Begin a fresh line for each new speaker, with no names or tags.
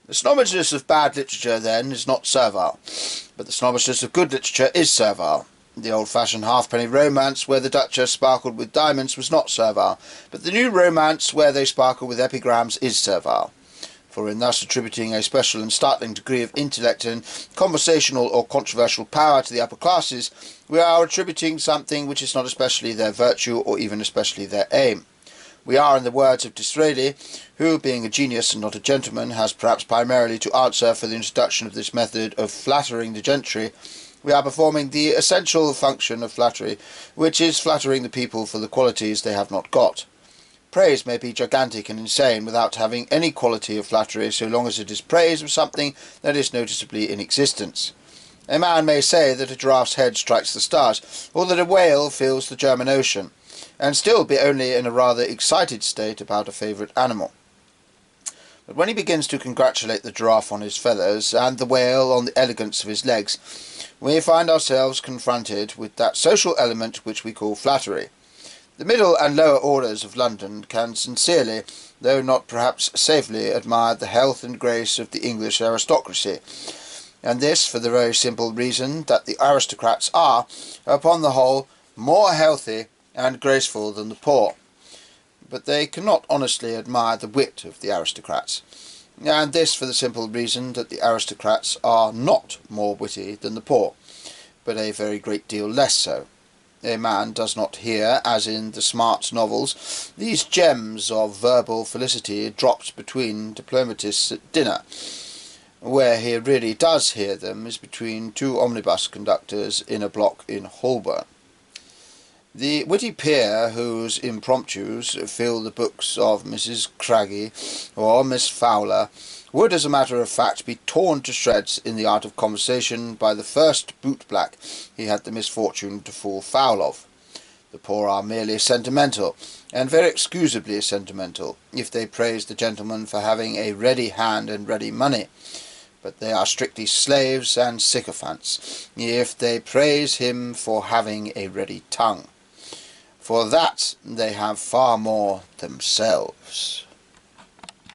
The snobbishness of bad literature, then, is not servile, but the snobbishness of good literature is servile. The old-fashioned halfpenny romance where the Duchess sparkled with diamonds was not servile, but the new romance where they sparkle with epigrams is servile. For in thus attributing a special and startling degree of intellect and conversational or controversial power to the upper classes, we are attributing something which is not especially their virtue or even especially their aim. We are, in the words of Disraeli, who, being a genius and not a gentleman, has perhaps primarily to answer for the introduction of this method of flattering the gentry, we are performing the essential function of flattery, which is flattering the people for the qualities they have not got. Praise may be gigantic and insane without having any quality of flattery, so long as it is praise of something that is noticeably in existence. A man may say that a giraffe's head strikes the stars, or that a whale fills the German Ocean, and still be only in a rather excited state about a favourite animal. But when he begins to congratulate the giraffe on his feathers, and the whale on the elegance of his legs, we find ourselves confronted with that social element which we call flattery. The middle and lower orders of London can sincerely, though not perhaps safely, admire the health and grace of the English aristocracy, and this for the very simple reason that the aristocrats are, upon the whole, more healthy and graceful than the poor. But they cannot honestly admire the wit of the aristocrats, and this for the simple reason that the aristocrats are not more witty than the poor, but a very great deal less so. A man does not hear, as in the smart novels, these gems of verbal felicity dropped between diplomatists at dinner. Where he really does hear them is between two omnibus conductors in a block in Holborn. The witty peer whose impromptus fill the books of Mrs. Craggy or Miss Fowler would, as a matter of fact, be torn to shreds in the art of conversation by the first bootblack he had the misfortune to fall foul of. The poor are merely sentimental, and very excusably sentimental, if they praise the gentleman for having a ready hand and ready money, but they are strictly slaves and sycophants, if they praise him for having a ready tongue. For that they have far more themselves.